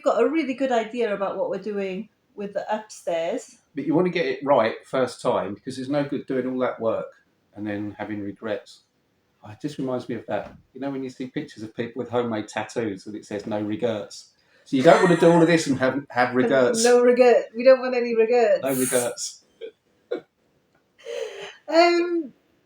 we've got a really good idea about what we're doing with the upstairs. But you want to get it right first time, because there's no good doing all that work and then having regrets. It just reminds me of that. You know, when you see pictures of people with homemade tattoos and it says no regrets. So you don't want to do all of this and have regrets. No regret. We don't want any regrets. No regrets.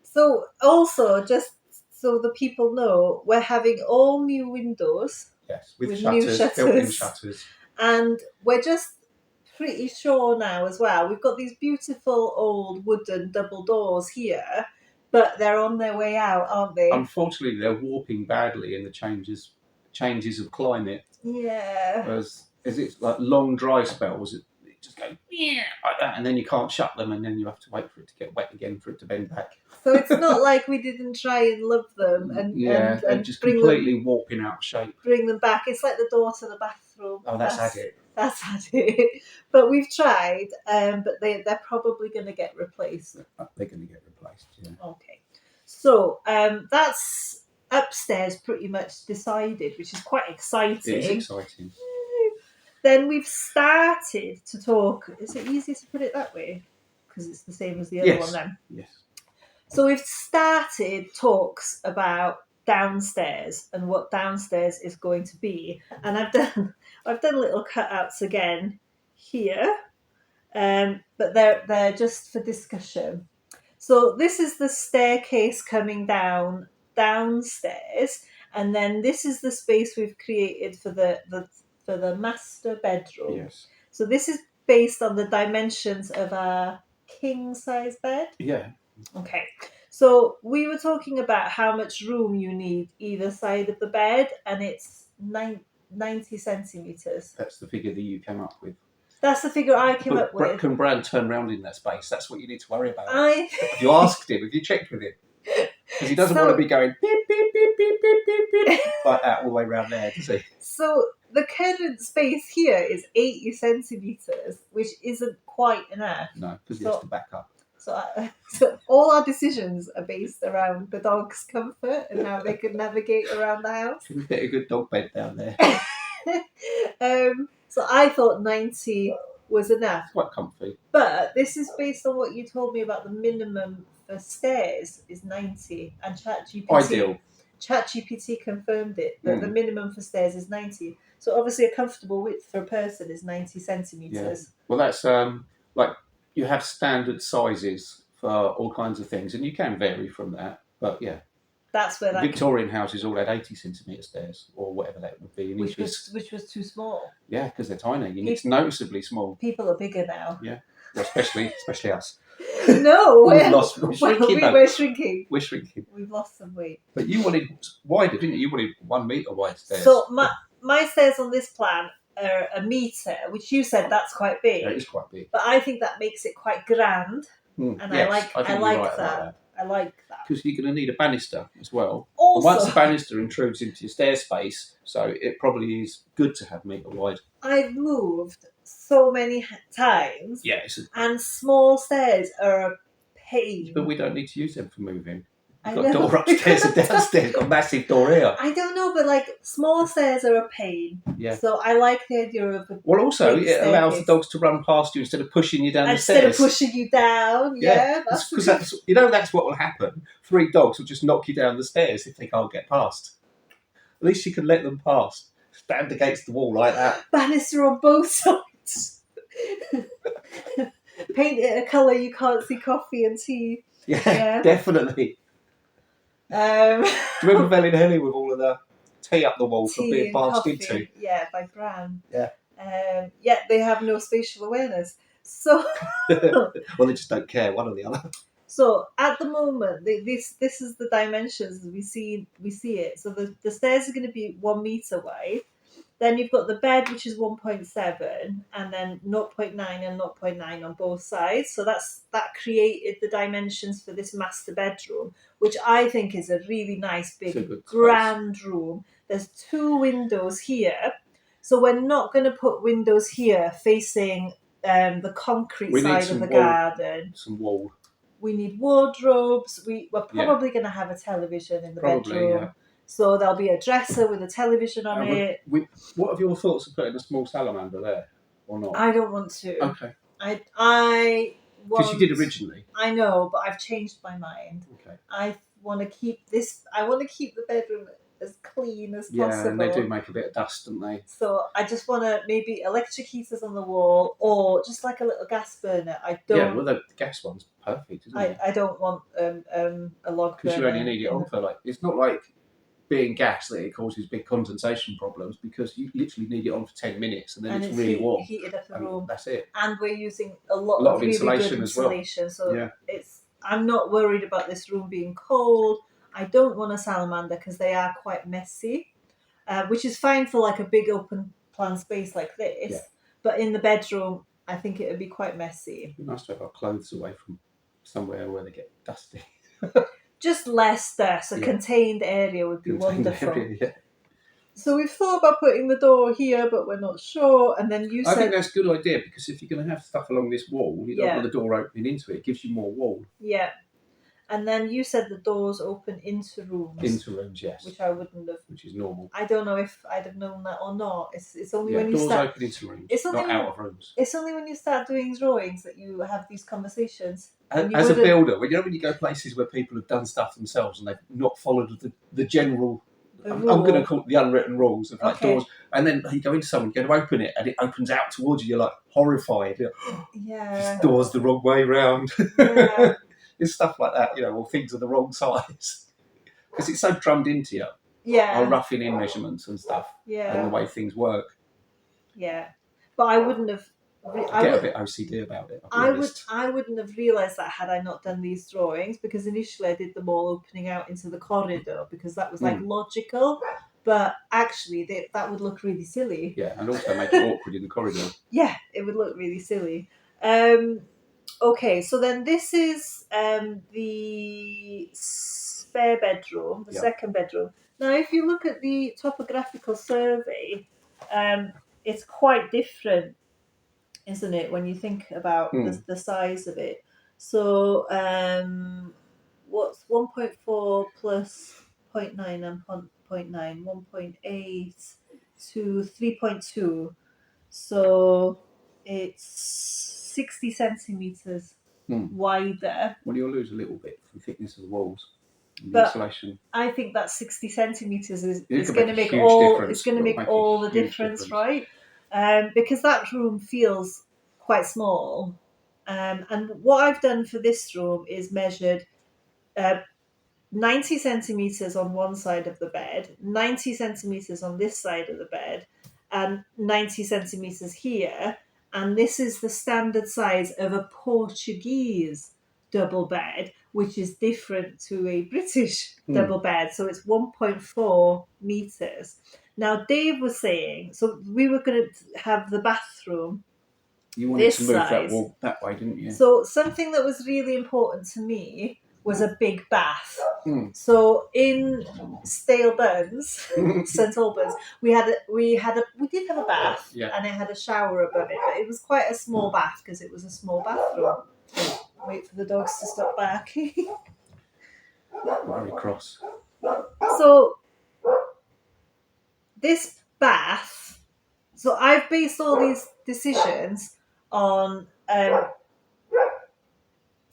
So also, just so the people know, we're having all new windows. Yes, with shutters, built-in shutters. And we're just pretty sure now as well. We've got these beautiful old wooden double doors here, but they're on their way out, aren't they? Unfortunately, they're warping badly in the changes of climate. Yeah. Whereas, is it like long dry spells? It just goes like that, and then you can't shut them, and then you have to wait for it to get wet again for it to bend back. So it's not like we didn't try and love them and just completely warping out of shape. Bring them back. It's like the door to the bathroom. Oh, that's had it. That's had it. But we've tried, but they're probably going to get replaced. They're going to get replaced, yeah. Okay. So that's upstairs pretty much decided, which is quite exciting. It is exciting. Then we've started to talk. Is it easier to put it that way? Because it's the same as the other one then. Yes. So we've started talks about downstairs and what downstairs is going to be, and I've done little cutouts again here, but they're just for discussion. So this is the staircase coming downstairs, and then this is the space we've created for the master bedroom. Yes. So this is based on the dimensions of a king size bed. Yeah. Okay. So we were talking about how much room you need either side of the bed, and it's 90 centimetres. That's the figure that you came up with. That's the figure I came up with. Can Brad turn around in that space? That's what you need to worry about. Have you asked him? Have you checked with him? Because he doesn't want to be going beep, beep, beep, beep, beep, beep, beep, like that all the way around there, does he? So the current space here is 80 centimetres, which isn't quite enough. No, because he has to back up. So all our decisions are based around the dog's comfort and how they can navigate around the house. Can we get a good dog bed down there? So I thought 90 was enough. It's quite comfy. But this is based on what you told me about the minimum for stairs is 90, and ChatGPT confirmed it, that the minimum for stairs is 90. So obviously a comfortable width for a person is 90 centimetres. Yeah. Well, that's like you have standard sizes for all kinds of things, and you can vary from that. But yeah, that's where Victorian houses all had 80 centimetre stairs, or whatever that would be. Which was too small. Yeah, because they're tiny. It's noticeably small. People are bigger now. Yeah, well, especially us. No, we're shrinking. We're shrinking. We're shrinking. We've lost some weight. But you wanted wider, didn't you? You wanted 1 metre wide stairs. So my stairs on this plan are a metre, which you said that's quite big. Yeah, it is quite big. But I think that makes it quite grand, and yes, I like that. I like that. Because you're going to need a banister as well. Also, and once the banister intrudes into your stair space, so it probably is good to have metre wide. I've moved so many times. Yes. And small stairs are a pain. But we don't need to use them for moving. We've got a door upstairs and downstairs. Got a massive door here. I don't know, but like small stairs are a pain. Yeah. So I like the idea of a also it allows the dogs to run past you instead of pushing you down the stairs. Instead of pushing you down. Yeah. Because that's what will happen. 3 dogs will just knock you down the stairs if they can't get past. At least you can let them pass. Stand against the wall like that. Banister on both sides. Paint it a colour you can't see coffee and tea. Yeah. Definitely. Do you remember Bell and Henley with all of the tea up the wall for being barged into? Yeah, by Bran. Yeah. They have no spatial awareness. So well, they just don't care, one or the other. So at the moment, this is the dimensions we see it. So the stairs are going to be 1 metre wide. Then you've got the bed, which is 1.7, and then 0.9 and 0.9 on both sides. So that created the dimensions for this master bedroom, which I think is a really nice, big, grand room. There's 2 windows here. So we're not going to put windows here facing the concrete side of the garden. Some wall. We need wardrobes. We're probably going to have a television in the bedroom. So there'll be a dresser with a television on it. What are your thoughts of putting a small salamander there or not? I don't want to. Okay. I Because want. you did originally. I know, but I've changed my mind. Okay. I want to keep this. I want to keep the bedroom as clean as possible. Yeah, and they do make a bit of dust, don't they? So I just want to maybe electric heaters on the wall, or just like a little gas burner. I don't. Yeah, well, the gas one's perfect, isn't it? I don't want a log burner. Because you only need it on for like. It's not like being gas that it causes big condensation problems, because you literally need it on for 10 minutes and then it's really warm. Heated up the room. That's it. And we're using a lot of really insulation good insulation, as well. So I'm not worried about this room being cold. I don't want a salamander because they are quite messy, which is fine for like a big open plan space like this. Yeah. But in the bedroom, I think it would be quite messy. It'd be nice to have our clothes away from somewhere where they get dusty. Just less dust, a contained area would be wonderful. Area, yeah. So we've thought about putting the door here, but we're not sure. And then I think that's a good idea, because if you're going to have stuff along this wall, you don't want the door opening into it. It gives you more wall. Yeah. And then you said the doors open into rooms. Into rooms, yes. Which I wouldn't have. Which is normal. I don't know if I'd have known that or not. It's only when you doors start. Open into rooms, it's not out of rooms. It's only when you start doing drawings that you have these conversations. As a builder, when you go places where people have done stuff themselves and they've not followed the general. I'm going to call it the unwritten rules of like doors, and then you go into someone, you're going to open it, and it opens out towards you. You're like horrified. You're like, this door's the wrong way round. Yeah. It's stuff like that, or things are the wrong size, because it's so drummed into you. Yeah. Our roughing in measurements and stuff. Yeah. And the way things work. Yeah, but I wouldn't have. I get a bit OCD about it. I wouldn't have realised that had I not done these drawings, because initially I did them all opening out into the corridor because that was like logical, but actually that would look really silly. Yeah, and also make it awkward in the corridor. Yeah, it would look really silly. Okay, so then this is the spare bedroom, the second bedroom. Now, if you look at the topographical survey, it's quite different, isn't it, when you think about the size of it? So what's 1.4 plus 0.9 and 0.9? 1.8 to 3.2. So it's 60 centimetres wider. Well, you'll lose a little bit from the thickness of the walls. But insulation. I think that 60 centimetres is going to make all the difference, right? Because that room feels quite small. And what I've done for this room is measured 90 centimetres on one side of the bed, 90 centimetres on this side of the bed, and 90 centimetres here. And this is the standard size of a Portuguese double bed, which is different to a British double bed. So it's 1.4 metres. Now, Dave was saying, so we were going to have the bathroom. You wanted to move that wall that way, didn't you? So something that was really important to me was a big bath. So in Stale Burns, St Albans, we did have a bath, and it had a shower above it, but it was quite a small bath because it was a small bathroom. Wait for the dogs to stop barking. Very cross. So this bath. So I've based all these decisions on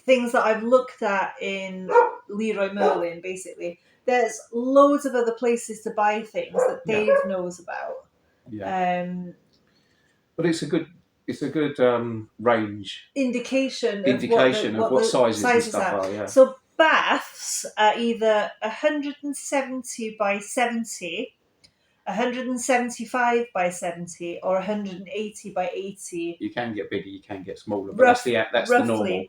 things that I've looked at in Leroy Merlin, basically. There's loads of other places to buy things that Dave knows about. Yeah. But it's a good range indication of what sizes and stuff are. Yeah. So baths are either 170 by 70, 175 by 70, or 180 by 80. You can get bigger, you can get smaller, but that's the normal.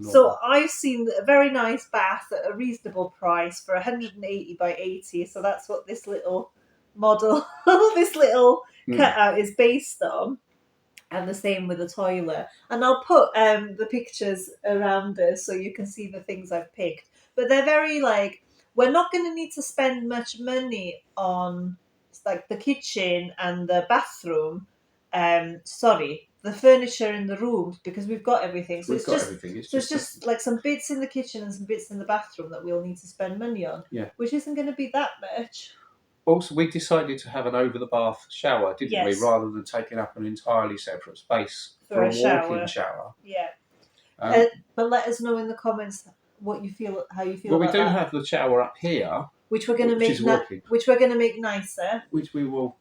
So I've seen a very nice bath at a reasonable price for 180 by 80. So that's what this little model, this little cutout is based on. And the same with the toilet. And I'll put the pictures around us so you can see the things I've picked. But they're very we're not going to need to spend much money on the kitchen and the bathroom, the furniture in the rooms, because we've got everything. So We've it's got just everything. It's so it's just just like some bits in the kitchen and some bits in the bathroom that we'll need to spend money on. Yeah. Which isn't going to be that much. Also, we decided to have an over-the-bath shower, didn't we? Yes. Rather than taking up an entirely separate space For a walk-in shower. Yeah. Um, But let us know in the comments what you feel, how you feel well, we about do that. have the shower up here, Which we're going to which make is walking. which we're going to make nicer. which we will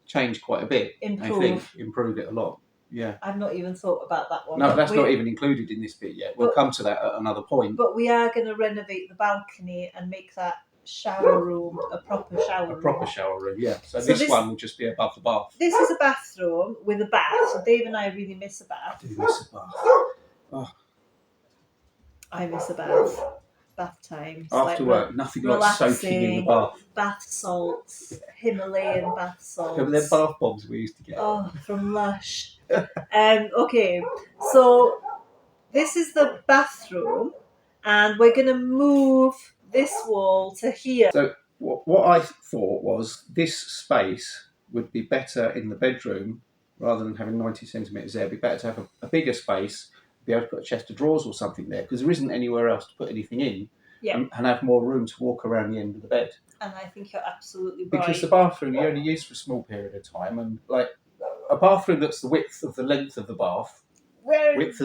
change quite a bit. Improve. I think improve it a lot. Yeah. I've not even thought about that one. No, that's not even included in this bit yet. We'll come to that at another point. But we are going to renovate the balcony and make that shower room a proper shower room. A proper shower room, yeah. So this one will just be above the bath. This is a bathroom with a bath. So Dave and I really miss a bath. I do miss a bath. Oh. I miss a bath. Bath times. After work, nothing like soaking in the bath. Bath salts, Himalayan bath salts. Remember them bath bombs we used to get? Oh, from Lush. Okay, so this is the bathroom, and we're going to move this wall to here. So what I thought was this space would be better in the bedroom rather than having 90 centimetres there. It'd be better to have a bigger space, be able to put a chest of drawers or something there, because there isn't anywhere else to put anything in. Yeah. And have more room to walk around the end of the bed. And I think you're absolutely right. Because the bathroom you only use for a small period of time, and like a bathroom that's the width of the length of the bath, it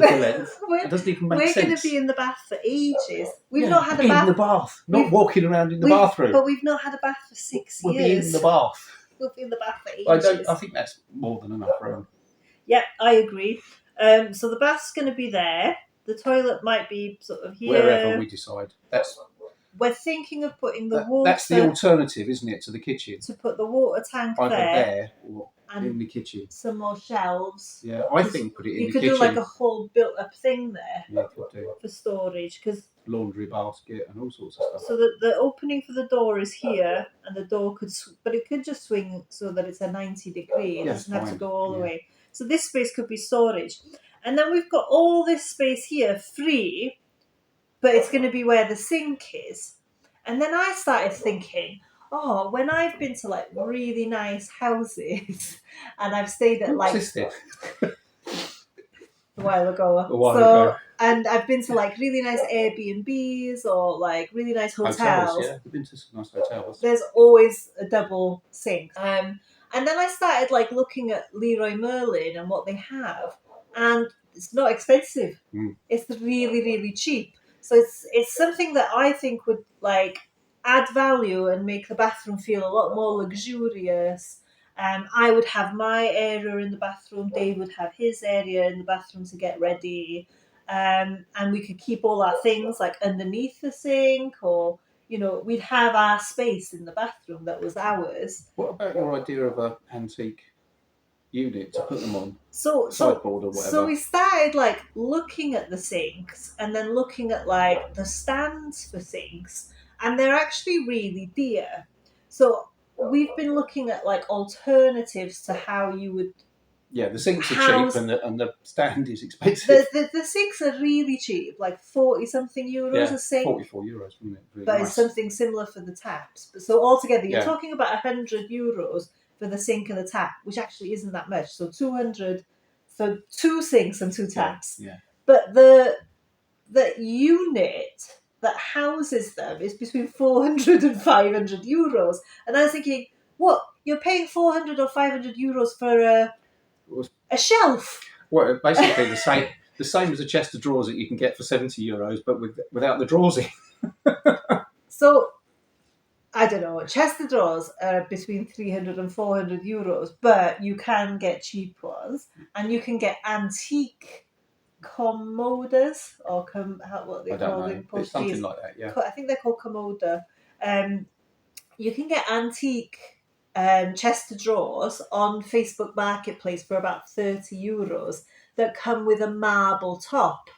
doesn't even make sense. We're going to be in the bath for ages. We've not had a bath. In the bath, not walking around in the bathroom. But we've not had a bath for 6 years. We'll be in the bath. We'll be in the bath for ages. I think that's more than enough room. Yeah, I agree. So the bath's going to be there. The toilet might be sort of here. Wherever we decide. We're thinking of putting the water... That's the alternative, isn't it, to the kitchen? To put the water tank either there or in the kitchen. Some more shelves. Yeah, I think put it in the kitchen. You could do like a whole built-up thing there. Yeah, could do. For storage. Cause laundry basket and all sorts of stuff. So the opening for the door is here, and the door could... But it could just swing so that it's a 90 degree. It doesn't have to go all the way. So this space could be storage. And then we've got all this space here free, but it's going to be where the sink is. And then I started thinking, when I've been to like really nice houses and I've stayed at like... a while ago. And I've been to like really nice Airbnbs or like really nice hotels. Yeah, I've been to some nice hotels. There's always a double sink. And then I started like looking at Leroy Merlin and what they have. And it's not expensive. It's really, really cheap. So it's something that I think would like add value and make the bathroom feel a lot more luxurious. I would have my area in the bathroom. Dave would have his area in the bathroom to get ready. And we could keep all our things like underneath the sink, or, you know, we'd have our space in the bathroom that was ours. What about your idea of an antique unit to put them on? Sideboard or whatever. So we started like looking at the sinks and then looking at like the stands for sinks, and they're actually really dear. So we've been looking at like alternatives to how you would... Yeah, the sinks are cheap and the stand is expensive. The sinks are really cheap, like 40-something euros a sink. 44 euros, wasn't it? Really but nice. It's something similar for the taps. So altogether, you're talking about 100 euros for the sink and the tap, which actually isn't that much. So 200 for 2 sinks and 2 taps. Yeah. But the unit that houses them is between 400 and 500 euros. And I was thinking, what? You're paying 400 or 500 euros for a shelf? Well, basically the same as a chest of drawers that you can get for 70 euros, but without the drawers in. So, I don't know, chest of drawers are between 300 and 400 euros, but you can get cheap ones, and you can get antique commodas, or what they call them in Portuguese. It's something like that, yeah. I think they're called commoda. You can get antique chest of drawers on Facebook Marketplace for about 30 euros that come with a marble top.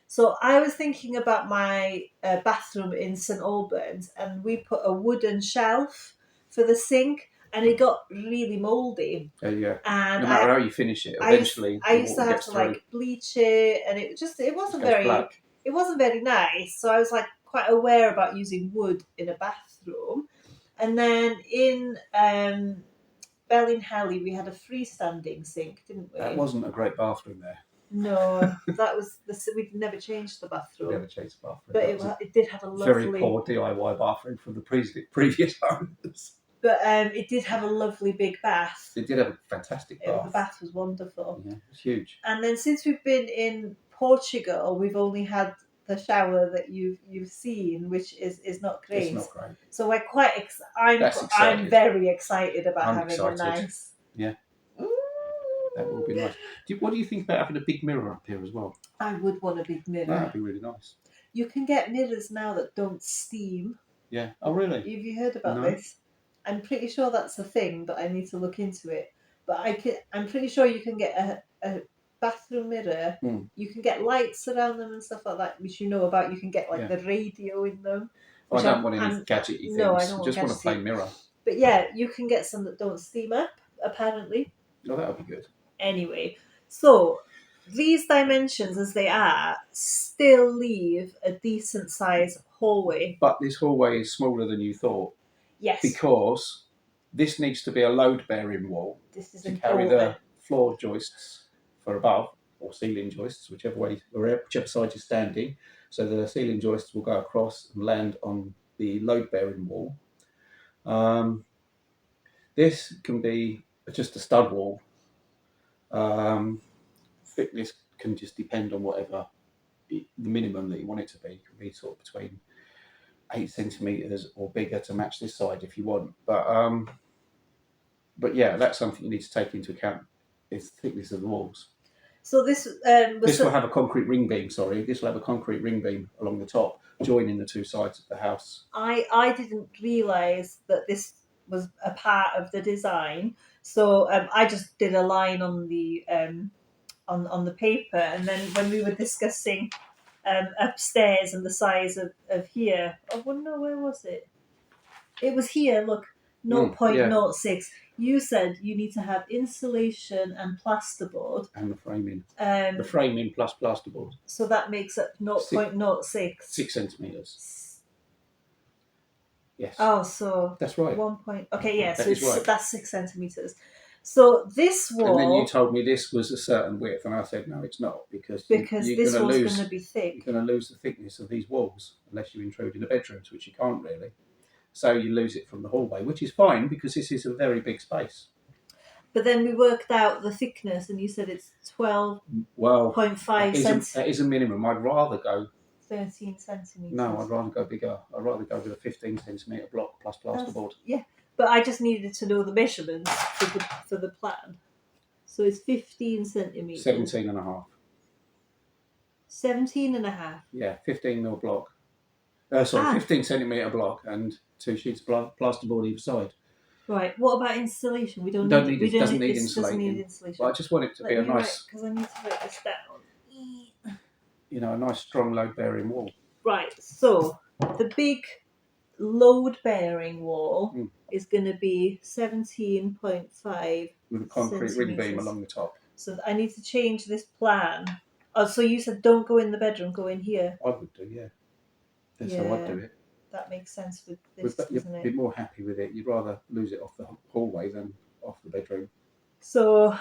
So I was thinking about my bathroom in St Albans, and we put a wooden shelf for the sink, and it got really mouldy. Yeah. And no matter how you finish it, eventually I used to have to like bleach it, and it wasn't very nice. So I was like quite aware about using wood in a bathroom. And then in Bellinghalley, we had a freestanding sink, didn't we? That wasn't a great bathroom there. No, that was we'd never changed the We bathroom, never changed the bathroom. but That was a it did have a very lovely, poor DIY bathroom from the previous owners. but it did have a lovely big bath. It did have a fantastic bath. The bath was wonderful. Yeah, it was huge. And then since we've been in Portugal, we've only had the shower that you've seen, which is not great. It's not great. So we're quite. That's excited. I'm very excited about I'm having excited. a nice. Yeah. That will be nice. What do you think about having a big mirror up here as well? I would want a big mirror. That'd be really nice. You can get mirrors now that don't steam. Yeah. Oh, really? Have you heard about No. this? I'm pretty sure that's a thing, but I need to look into it. But I'm pretty sure you can get a bathroom mirror. You can get lights around them and stuff like that, which you know about. You can get like the radio in them. I don't want any gadgety things. No, I don't I just want a plain gadgety. mirror. But yeah, you can get some that don't steam up, apparently. Oh, that would be good. Anyway, so these dimensions as they are still leave a decent size hallway. But this hallway is smaller than you thought. Yes. Because this needs to be a load-bearing wall to carry the floor joists for above, or ceiling joists, whichever side you're standing. So the ceiling joists will go across and land on the load-bearing wall. This can be just a stud wall. Thickness can just depend on whatever the minimum that you want it to be. It can be sort of between 8 centimeters or bigger to match this side if you want. But yeah, that's something you need to take into account. Is the thickness of the walls. So this will have a concrete ring beam. Sorry, this will have a concrete ring beam along the top, joining the two sides of the house. I didn't realise that this was a part of the design, so I just did a line on the on the paper, and then when we were discussing upstairs and the size of here, oh well, no, where was it? It was here. Look, 0.06. You said you need to have insulation and plasterboard. And the framing. The framing plus plasterboard. So that makes up 0.06. 6 centimetres. Yes. Oh, so... That's right. Okay, yeah, that so that's 6 centimetres. So this wall... And then you told me this was a certain width, and I said, no, it's not, because this wall's going to be thick. You're going to lose the thickness of these walls, unless you intrude in the bedrooms, which you can't really. So you lose it from the hallway, which is fine because this is a very big space. But then we worked out the thickness, and you said it's 12.5 centimetres. That is a minimum. I'd rather go 13 centimetres. No, I'd rather go bigger. I'd rather go with a 15 centimetre block plus plasterboard. Yeah, but I just needed to know the measurements for the plan. So it's 15 centimetres. 17 and a half. 17 and a half. Yeah, 15 mil block. 15 centimetre block and 2 sheets of plasterboard either side. Right. What about installation? We doesn't need insulating. Well, I just want it to be a nice... Because I need to write this down. You know, a nice strong load-bearing wall. Right. So the big load-bearing wall is going to be 17.5 with a concrete ring beam along the top. So I need to change this plan. Oh, so you said don't go in the bedroom, go in here. I would do, yeah. That's how I'd do it. That makes sense with this, doesn't it? You'd be more happy with it. You'd rather lose it off the hallway than off the bedroom. So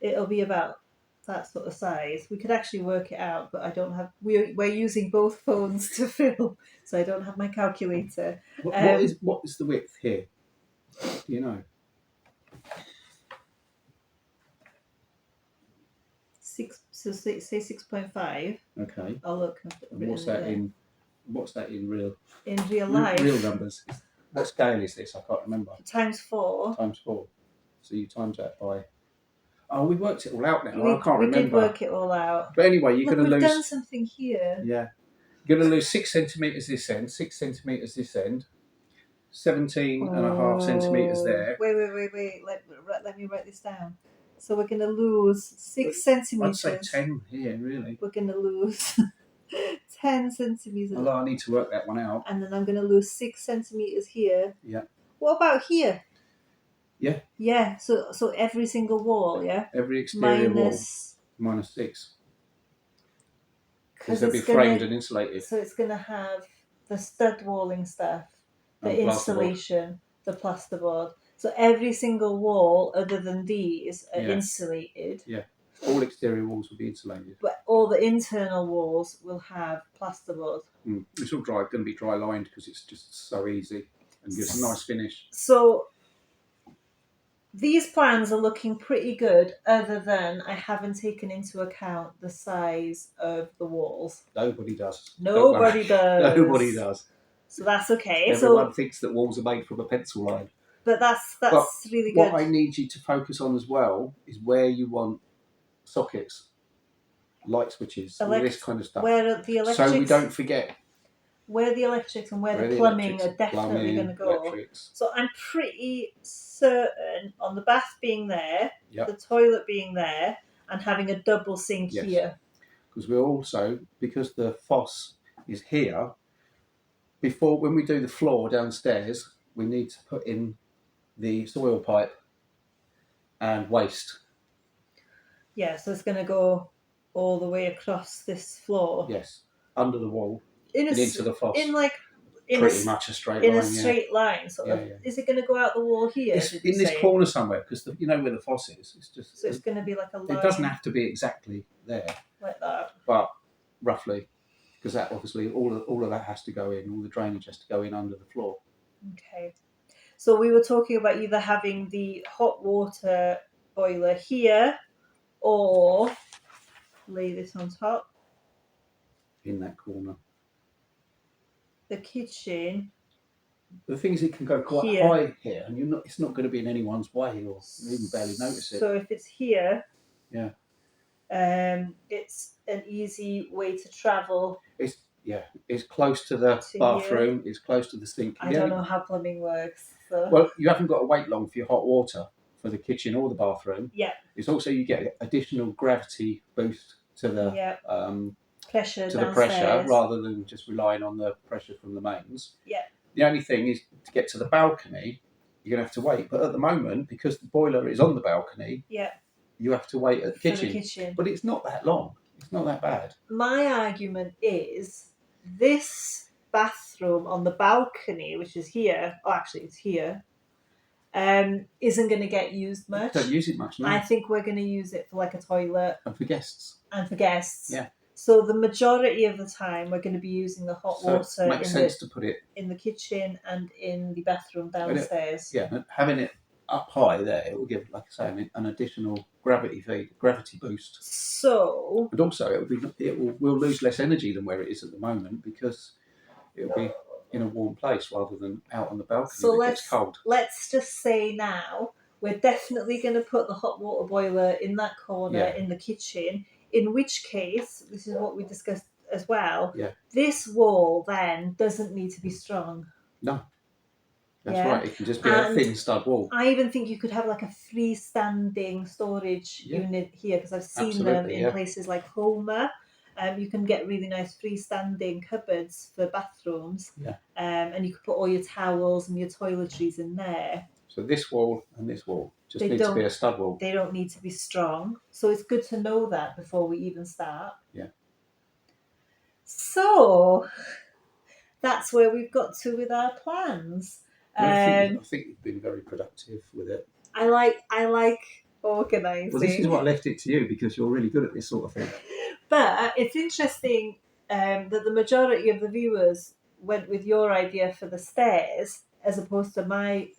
it'll be about that sort of size. We could actually work it out, but I don't have. We're using both phones to film, so I don't have my calculator. What is the width here? Do you know? 6. So say 6.5 Okay. I'll look. And what's that in real? In real life. Real numbers. What scale is this? I can't remember. Times 4. Times 4. So you times that by. Oh, we worked it all out now. I can't remember. We did work it all out. But anyway, you're going to lose. We've done something here. Yeah. You're going to lose 6 centimetres this end, 6 centimetres this end, 17 and a half centimetres there. Wait. Let me write this down. So we're going to lose 6 centimetres. I'd say 10 here, really. We're going to lose 10 centimetres. Although I need to work that one out. And then I'm going to lose 6 centimetres here. Yeah. What about here? Yeah. Yeah, so every single wall, yeah? Every exterior wall. Minus 6. Because they'll be framed and insulated. So it's going to have the stud walling stuff, the insulation, the plasterboard. So every single wall, other than these, are Yeah. insulated. Yeah. All exterior walls will be insulated. But all the internal walls will have plasterboard. It's all going to be dry lined because it's just so easy and gives a nice finish. So these plans are looking pretty good, other than I haven't taken into account the size of the walls. Nobody does. Nobody does. Nobody does. So that's okay. Everyone thinks that walls are made from a pencil line. But that's really good. What I need you to focus on as well is where you want sockets, light switches, all this kind of stuff. Where the electrics, so we don't forget. Where the electrics and where the plumbing are definitely going to go. Electrics. So I'm pretty certain on the bath being there, Yep. the toilet being there, and having a double sink here. Because we're also, because the fosse is here, when we do the floor downstairs, we need to put in the soil pipe and waste. Yeah, so it's going to go all the way across this floor. Yes, under the wall and into the fosse. Pretty much a straight line. In a straight line, sort of. Is it going to go out the wall here? It's in this corner somewhere, because you know where the fosse is. It's just. So it's going to be like a line. It doesn't have to be exactly there. Like that. But roughly, because that obviously all of that has to go in. All the drainage has to go in under the floor. Okay. So we were talking about either having the hot water boiler here, or lay this on top. In that corner. The kitchen. The thing is, it can go quite high here, and it's not going to be in anyone's way, or you even barely notice it. So if it's here, yeah, it's an easy way to travel. It's close to the bathroom. Here. It's close to the sink. I don't know how plumbing works. So. Well, you haven't got to wait long for your hot water for the kitchen or the bathroom. Yeah. It's also, you get additional gravity boost to the pressure to the pressure, rather than just relying on the pressure from the mains. Yeah. The only thing is, to get to the balcony, you're going to have to wait. But at the moment, because the boiler is on the balcony, you have to wait at the kitchen. But it's not that long. It's not that bad. My argument is this bathroom on the balcony, which is here, it's here, isn't going to get used much. Don't use it much, no. I think we're going to use it for like a toilet. And for guests. Yeah. So the majority of the time we're going to be using the hot water. It makes sense to put it in the kitchen and in the bathroom downstairs. And having it up high there, it will give, like I say, an additional gravity boost. So, and also we'll lose less energy than where it is at the moment, because it'll be in a warm place rather than out on the balcony. So it gets cold. Let's just say now we're definitely going to put the hot water boiler in that corner in the kitchen. In which case, this is what we discussed as well. Yeah. This wall then doesn't need to be strong. No. That's right. It can just be a thin stud wall. I even think you could have like a freestanding storage unit here, because I've seen them in places like Homer. You can get really nice freestanding cupboards for bathrooms. Yeah. And you could put all your towels and your toiletries in there. So this wall and this wall just need to be a stud wall. They don't need to be strong. So it's good to know that before we even start. Yeah. So that's where we've got to with our plans. I think you've been very productive with it. I like organising. Well, this is why I left it to you, because you're really good at this sort of thing. But it's interesting that the majority of the viewers went with your idea for the stairs, as opposed to my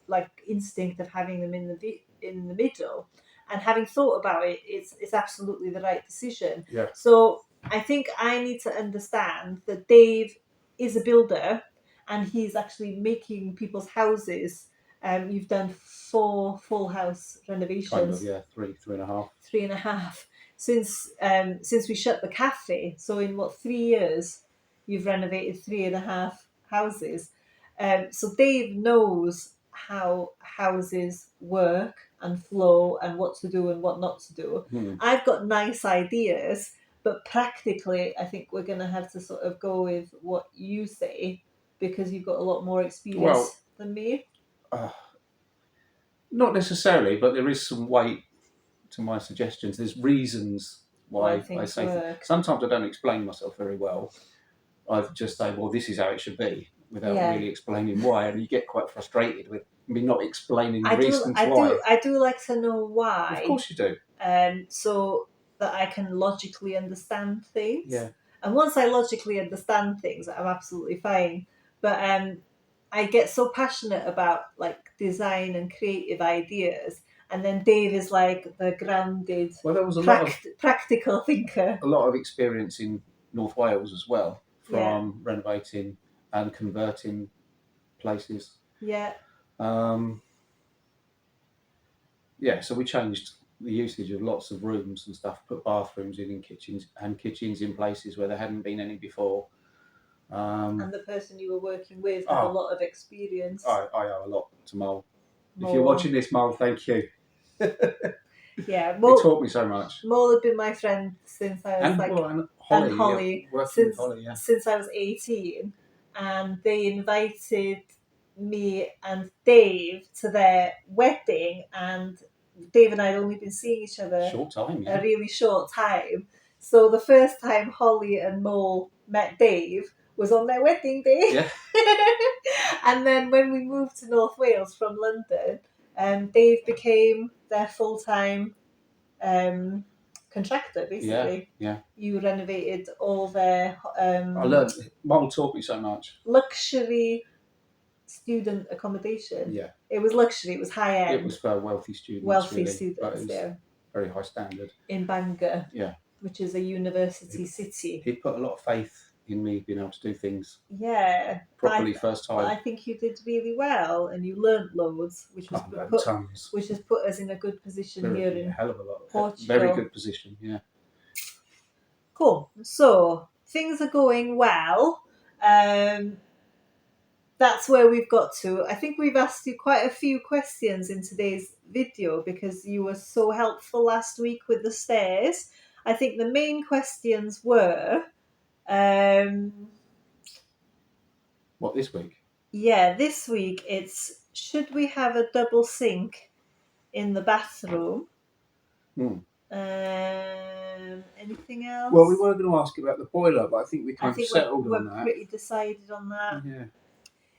instinct of having them in the middle. And having thought about it, it's absolutely the right decision. Yeah. So I think I need to understand that Dave is a builder, and he's actually making people's houses. You've done 4 full house renovations. Kind of, yeah, 3.5. 3.5 since we shut the cafe. So in 3 years, you've renovated 3.5 houses. So Dave knows how houses work and flow, and what to do and what not to do. I've got nice ideas, but practically, I think we're going to have to sort of go with what you say, because you've got a lot more experience than me. Not necessarily, but there is some weight to my suggestions. There's reasons why I say things. Sometimes I don't explain myself very well. I just say, well, this is how it should be, without really explaining why, and you get quite frustrated with me not explaining the reasons why. I do like to know why. Of course you do. So that I can logically understand things. Yeah. And once I logically understand things, I'm absolutely fine. But I get so passionate about like design and creative ideas, and then Dave is like the grounded, Well, there was a practical thinker. lot of experience in North Wales as well from renovating and converting places. Yeah. So we changed the usage of lots of rooms and stuff, put bathrooms in kitchens and kitchens in places where there hadn't been any before. And the person you were working with had a lot of experience. I owe a lot to Mole. If you're watching this, Mole, thank you. Yeah, Mole, he taught me so much. Mole had been my friend since I was and Holly, since I was 18, and they invited me and Dave to their wedding, and Dave and I had only been seeing each other a really short time. So the first time Holly and Mole met Dave was on their wedding day. Yeah. And then when we moved to North Wales from London, Dave became their full-time contractor, basically. Yeah. You renovated all their I learned. Mum taught me so much. Luxury student accommodation. Yeah. It was luxury, it was high end. It was for wealthy students. But it was very high standard. In Bangor. Yeah. Which is a university city. He put a lot of faith in me being able to do things. Yeah. Properly first time. But I think you did really well, and you learnt loads, which has put us in a good position here in hell of a lot. Portugal. Very good position, yeah. Cool. So things are going well. That's where we've got to. I think we've asked you quite a few questions in today's video because you were so helpful last week with the stairs. I think the main questions were... what, this week? Yeah, this week it's, should we have a double sink in the bathroom? Anything else? Well, we were going to ask about the boiler, but I think we kind of settled on that. We're pretty decided on that. Yeah.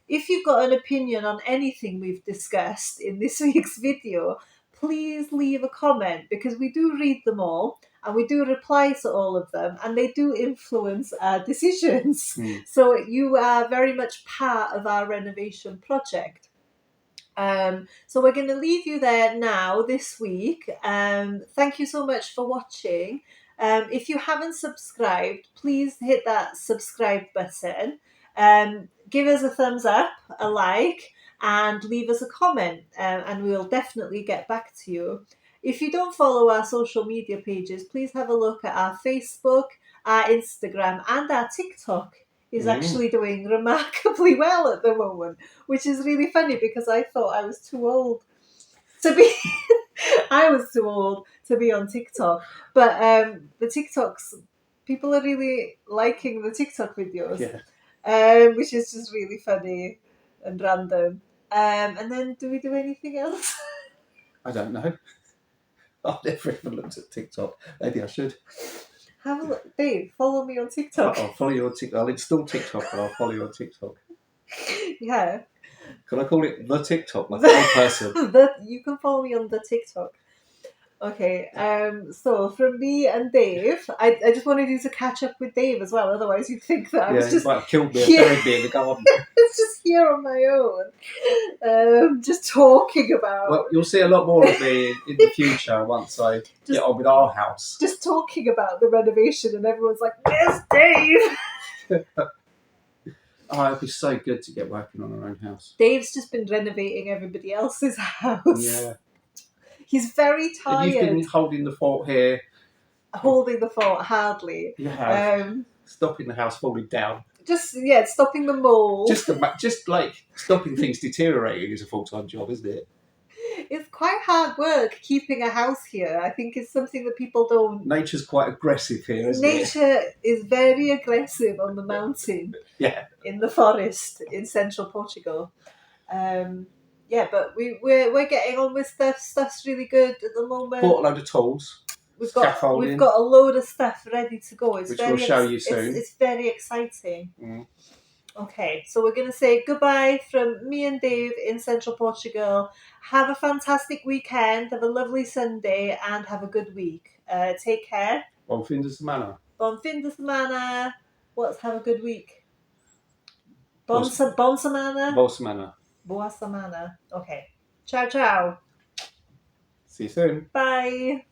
If you've got an opinion on anything we've discussed in this week's video, please leave a comment, because we do read them all and we do reply to all of them, and they do influence our decisions. So you are very much part of our renovation project. So we're going to leave you there now this week. Thank you so much for watching. If you haven't subscribed, please hit that subscribe button. Give us a thumbs up, a like, and leave us a comment, and we'll definitely get back to you. If you don't follow our social media pages, please have a look at our Facebook, our Instagram, and our TikTok is actually doing remarkably well at the moment, which is really funny because I thought I was too old to be I was too old to be on TikTok. But the TikToks, people are really liking the TikTok videos. Which is just really funny and random. And then do we do anything else? I don't know. I've never even looked at TikTok. Maybe I should. Have a look. Dave, follow me on TikTok. I'll follow you on TikTok. I'll install TikTok and I'll follow you on TikTok. Yeah. Can I call it the TikTok, like a person? You can follow me on the TikTok. Okay, so from me and Dave, I just wanted you to catch up with Dave as well, otherwise you'd think that I was just... Yeah, you might have killed me and buried me in the garden. It's just here on my own, just talking about... Well, you'll see a lot more of me in the future once I get on with our house. Just talking about the renovation, and everyone's like, "Where's Dave?" Oh, it'd be so good to get working on our own house. Dave's just been renovating everybody else's house. Yeah. He's very tired. And you've been holding the fort here. Holding the fort, hardly. You have. Stopping the house falling down. Just, stopping the mold. Just like stopping things deteriorating is a full-time job, isn't it? It's quite hard work keeping a house here. I think it's something that people don't... Nature's quite aggressive here, isn't it? Nature is very aggressive on the mountain. Yeah. In the forest in central Portugal. But we're getting on with stuff. Stuff's really good at the moment. Bought a load of tools. We've got a load of stuff ready to go. Which we'll show you soon. It's very exciting. Okay, so we're going to say goodbye from me and Dave in central Portugal. Have a fantastic weekend, have a lovely Sunday, and have a good week. Take care. Bom fim de semana. Bon fin de semana. What's have a good week? Bon, Bon semana? Boa semana. Boa semana. Okay. Ciao, ciao. See you soon. Bye.